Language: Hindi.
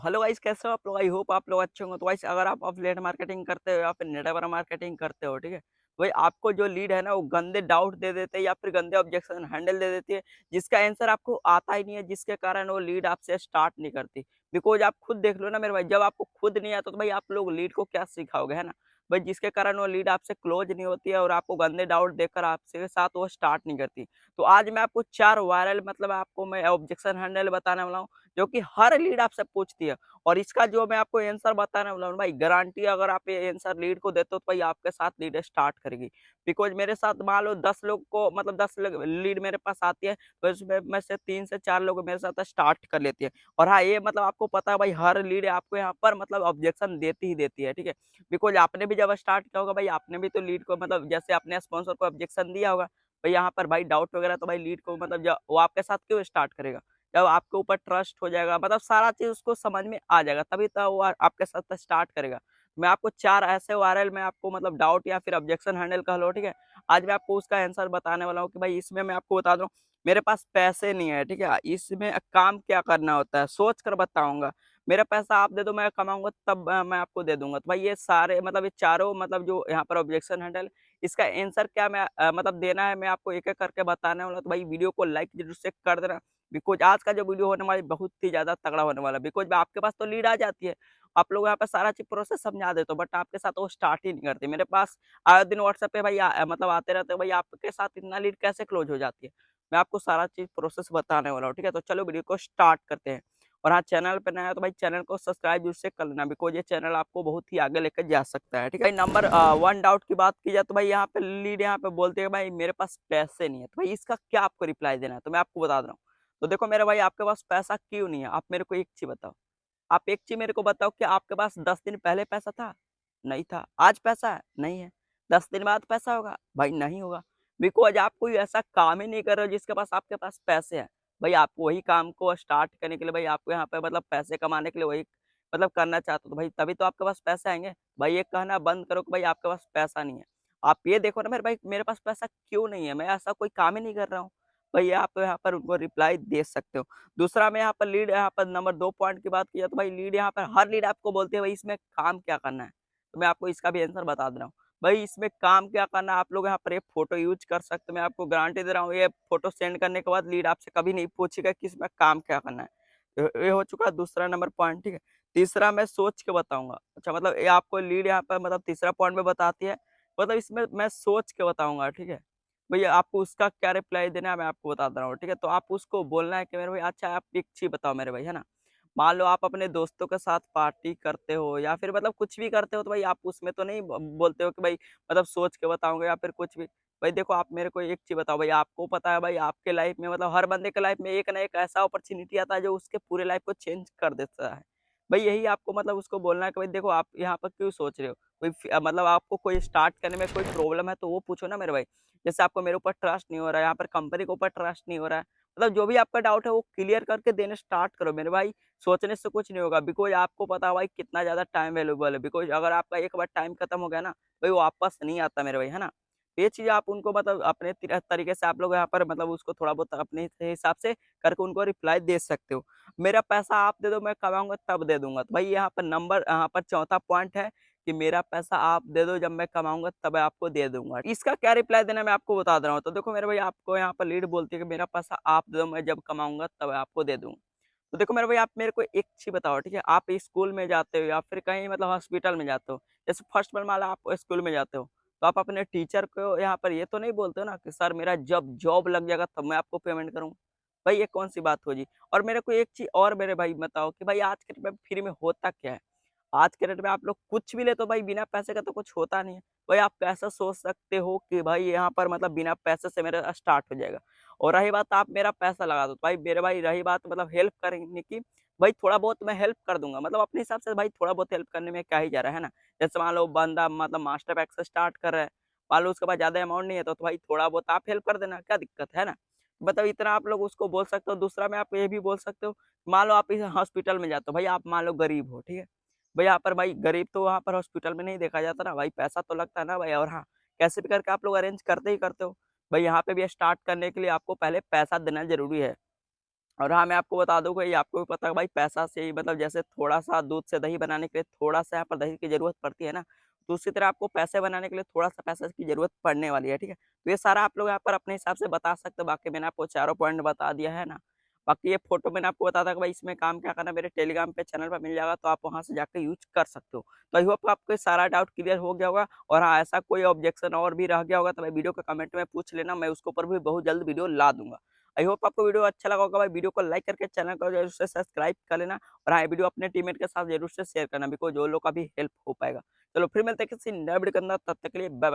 हेलो गाइस, कैसे हो आप लोग? आई होप आप लोग अच्छे होंगे। तो गाइस, अगर आप अफिलिएट मार्केटिंग करते हो या फिर नेटवर्क मार्केटिंग करते हो, ठीक है, भाई आपको जो लीड है ना वो गंदे डाउट दे देते हैं या फिर गंदे ऑब्जेक्शन हैंडल दे देती है, जिसका आंसर आपको आता ही नहीं है, जिसके कारण वो लीड आपसे स्टार्ट नहीं करती। बिकॉज आप खुद देख लो ना मेरे भाई, जब आपको खुद नहीं आता तो भाई आप लोग लीड को क्या सिखाओगे, है ना? भाई जिसके कारण वो लीड आपसे क्लोज नहीं होती है और आपको गंदे डाउट देकर आपसे साथ वो स्टार्ट नहीं करती। तो आज मैं आपको 4 वायरल मतलब आपको मैं ऑब्जेक्शन हैंडल बताने वाला हूँ, जो कि हर लीड आपसे पूछती है। और इसका जो मैं आपको आंसर बताने वाला हूँ भाई, गारंटी अगर आप ये आंसर लीड को देते हो तो भाई आपके साथ लीड स्टार्ट करेगी। बिकॉज़ मेरे साथ मान लो 10 लोग को मतलब 10 लोग लीड मेरे पास आती है, तो इसमें में से 3 से 4 लोग मेरे साथ स्टार्ट कर लेती है। और हाँ, ये मतलब आपको पता है भाई, हर लीड आपको यहाँ पर मतलब ऑब्जेक्शन देती ही देती है, ठीक है? बिकॉज़ आपने भी जब स्टार्ट किया होगा भाई, आपने भी तो लीड को मतलब जैसे अपने स्पॉन्सर को ऑब्जेक्शन दिया होगा, भाई यहाँ पर भाई डाउट वगैरह तो भाई लीड को मतलब ज वो आपके साथ क्यों स्टार्ट करेगा? जब आपके ऊपर ट्रस्ट हो जाएगा, मतलब सारा चीज़ उसको समझ में आ जाएगा, तभी तो वो आपके साथ स्टार्ट करेगा। मैं आपको 4 ऐसे वायरल में आपको मतलब डाउट या फिर ऑब्जेक्शन हैंडल कह लो, ठीक है? आज मैं आपको उसका आंसर बताने वाला हूँ कि भाई इसमें मैं आपको बता दूँ, मेरे पास पैसे नहीं है, ठीक है? इसमें काम क्या करना होता है, सोच कर बताऊँगा। मेरा पैसा आप दे दो, मैं कमाऊँगा तब मैं आपको दे दूँगा। तो भाई ये सारे मतलब ये चारों मतलब जो यहाँ पर ऑब्जेक्शन हैंडल, इसका आंसर क्या मैं मतलब देना है, मैं आपको एक-एक करके बताने वाला हूँ। तो भाई वीडियो को लाइक ज़रूर से कर देना। बिकॉज़ आज का जो वीडियो होने वाला है बहुत ही ज़्यादा तगड़ा होने वाला है। बिकॉज़ आपके पास तो लीड आ जाती है, आप लोग यहाँ पे सारा चीज़ प्रोसेस समझा देते हो, बट आपके साथ वो स्टार्ट ही नहीं करते। मेरे पास आए दिन व्हाट्सएप पे भाई मतलब आते रहते हो, भाई आपके साथ इतना लीड कैसे क्लोज़ हो जाती है? मैं आपको सारा चीज़ प्रोसेस बताने वाला हूँ, ठीक है? तो चलो वीडियो को स्टार्ट करते हैं। और हाँ, चैनल पे नया है तो भाई चैनल को सब्सक्राइब ज़रूर से कर लेना, बिकॉज़ ये चैनल आपको बहुत ही आगे लेकर जा सकता है, ठीक है? भाई नंबर 1 डाउट की बात की जाए तो भाई यहाँ पे लीड यहाँ पे बोलते हैं भाई मेरे पास पैसे नहीं है। तो भाई इसका क्या आपको रिप्लाई देना है? तो मैं आपको बता दे रहा हूँ। तो देखो मेरे भाई, आपके पास पैसा क्यों नहीं है? आप मेरे को एक चीज़ बताओ। आप एक चीज़ मेरे को बताओ कि आपके पास 10 दिन पहले पैसा था? नहीं था। आज पैसा है? नहीं है। 10 दिन बाद पैसा होगा? भाई नहीं होगा। बिकॉज़ आप कोई ऐसा काम ही नहीं कर रहे हो जिसके पास आपके पास पैसे हैं। भाई आप वही काम को स्टार्ट करने के लिए, भाई आपको यहाँ पे मतलब पैसे कमाने के लिए वही मतलब करना चाहते हो, तो भाई तभी तो आपके पास पैसे आएँगे। भाई ये कहना बंद करो कि भाई आपके पास पैसा नहीं है। आप ये देखो ना मेरे भाई, मेरे पास पैसा क्यों नहीं है? मैं ऐसा कोई काम ही नहीं कर रहा हूँ। भाई आप यहाँ पर उनको रिप्लाई दे सकते हो। दूसरा मैं यहाँ पर लीड यहाँ पर नंबर 2 पॉइंट की बात की जाए तो भाई लीड यहाँ पर हर लीड आपको बोलती है भाई इसमें काम क्या करना है? तो मैं आपको इसका भी आंसर बता दे रहा हूँ। भाई इसमें काम क्या करना है, आप लोग यहाँ पर एक फ़ोटो यूज़ कर सकते हो, मैं आपको गारंटी दे रहा हूँ, ये फ़ोटो सेंड करने के बाद लीड आपसे कभी नहीं पूछेगा कि इसमें काम क्या करना है। ये हो चुका दूसरा नंबर पॉइंट, ठीक है? तीसरा मैं सोच के बताऊँगा। अच्छा, मतलब ये आपको लीड यहाँ पर मतलब तीसरा पॉइंट में बताती है, मतलब इसमें मैं सोच के बताऊँगा, ठीक है? भैया आपको उसका क्या रिप्लाई देना है मैं आपको बता दे रहा हूँ, ठीक है? तो आप उसको बोलना है कि मेरे भाई अच्छा आप एक चीज़ बताओ मेरे भाई, है ना? मान लो आप अपने दोस्तों के साथ पार्टी करते हो या फिर मतलब कुछ भी करते हो, तो भाई आप उसमें तो नहीं ब बोलते हो कि भाई मतलब सोच के बताऊँगा या फिर कुछ भी। भाई देखो आप मेरे को एक चीज़ बताओ भाई, आपको पता है भाई आपके लाइफ़ में मतलब हर बंदे के लाइफ़ में एक ना एक ऐसा अपॉर्च्युनिटी आता है जो उसके पूरे लाइफ़ को चेंज कर देता है। भाई यही आपको मतलब उसको बोलना है कि भाई देखो आप यहाँ पर क्यों सोच रहे हो? कोई मतलब आपको कोई स्टार्ट करने में कोई प्रॉब्लम है तो वो पूछो ना मेरे भाई। जैसे आपको मेरे ऊपर ट्रस्ट नहीं हो रहा है, यहाँ पर कंपनी के ऊपर ट्रस्ट नहीं हो रहा है, मतलब जो भी आपका डाउट है वो क्लियर करके देना स्टार्ट करो मेरे भाई। सोचने से कुछ नहीं होगा, बिकॉज़ आपको पता है भाई कितना ज़्यादा टाइम वैल्यूएबल है, बिकॉज़ अगर आपका एक बार टाइम खत्म हो गया ना, भाई वो वापस नहीं आता मेरे भाई, है ना? ये चीज़ आप उनको मतलब अपने तरीके से आप लोग यहाँ पर मतलब उसको थोड़ा बहुत अपने हिसाब से करके उनको रिप्लाई दे सकते हो। मेरा पैसा आप दे दो, मैं कमाऊँगा तब दे दूँगा। तो भाई यहाँ पर नंबर यहाँ पर चौथा पॉइंट है कि मेरा पैसा आप दे दो, जब मैं कमाऊँगा तब आपको दे दूँगा। इसका क्या रिप्लाई देना है मैं आपको बता दे रहा हूँ। तो देखो मेरे भाई, आपको यहाँ पर लीड बोलती है कि मेरा पैसा आप दे दो, मैं जब कमाऊँगा तब आपको दे दूँगा। तो देखो मेरे भाई, आप मेरे को एक चीज़ बताओ, ठीक है? आप स्कूल में जाते हो या फिर कहीं मतलब हॉस्पिटल में जाते हो। जैसे फर्स्ट बार मान लो आप स्कूल में जाते हो, तो आप अपने टीचर को यहाँ पर ये तो नहीं बोलते हो ना कि सर मेरा जब जॉब लग जाएगा तब मैं आपको पेमेंट करूँगा। भाई ये कौन-सी बात हुई जी? और मेरे को एक चीज़ और मेरे भाई बताओ कि भाई आज के टाइम में फ्री में होता क्या है? आज के डेट में आप लोग कुछ भी ले तो भाई बिना पैसे का तो कुछ होता नहीं है। भाई आप कैसे सोच सकते हो कि भाई यहाँ पर मतलब बिना पैसे से मेरा स्टार्ट हो जाएगा। और रही बात आप मेरा पैसा लगा दो, तो भाई मेरे भाई रही बात मतलब हेल्प करने की, भाई थोड़ा बहुत मैं हेल्प कर दूँगा। मतलब अपने हिसाब से भाई थोड़ा बहुत हेल्प करने में क्या ही जा रहा है ना? जैसे मान लो बंदा मतलब मास्टर पैक से स्टार्ट कर रहा है, मान लो उसके पास ज़्यादा अमाउंट नहीं है तो भाई थोड़ा बहुत आप हेल्प कर देना, क्या दिक्कत है ना? मतलब इतना आप लोग उसको बोल सकते हो। दूसरा में आप ये भी बोल सकते हो, मान लो आप इस हॉस्पिटल में जाते हो, भाई आप मान लो गरीब हो, ठीक है? भाई यहाँ पर भाई गरीब तो वहाँ पर हॉस्पिटल में नहीं देखा जाता ना भाई, पैसा तो लगता है ना भाई। और हाँ, कैसे भी करके आप लोग अरेंज करते ही करते हो। भाई यहाँ पे भी स्टार्ट करने के लिए आपको पहले पैसा देना ज़रूरी है। और हाँ, मैं आपको बता दूँ कि आपको भी पता है भाई पैसा से ही मतलब जैसे थोड़ा-सा दूध से दही बनाने के लिए थोड़ा-सा यहाँ पर दही की ज़रूरत पड़ती है ना, तो उसी तरह आपको पैसे बनाने के लिए थोड़ा-सा पैसा की ज़रूरत पड़ने वाली है, ठीक है? तो ये सारा आप लोग यहाँ पर अपने हिसाब से बता सकते हो, बाकी मैंने आपको चारों पॉइंट बता दिया है ना। बाकी ये फ़ोटो मैंने आपको बताया था कि भाई इसमें काम क्या करना है, मेरे टेलीग्राम पे चैनल पे मिल जाएगा, तो आप वहाँ से जाके यूज़ कर सकते हो। तो आई होप आपको ये सारा डाउट क्लियर हो गया होगा और हाँ, ऐसा कोई ऑब्जेक्शन और भी रह गया होगा तो भाई वीडियो के कमेंट में पूछ लेना, मैं उसके ऊपर भी बहुत जल्द वीडियो ला दूँगा। आई होप आपको वीडियो अच्छा लगा होगा भाई, वीडियो को लाइक करके चैनल को ज़रूर से सब्सक्राइब कर लेना और हाँ, ये वीडियो अपने टीममेट के साथ ज़रूर से शेयर करना बिकॉज़ वो लोग का भी हेल्प हो पाएगा। चलो फिर मिलते हैं किसी नए वीडियो के अंदर, तब तक के लिए बाय बाय।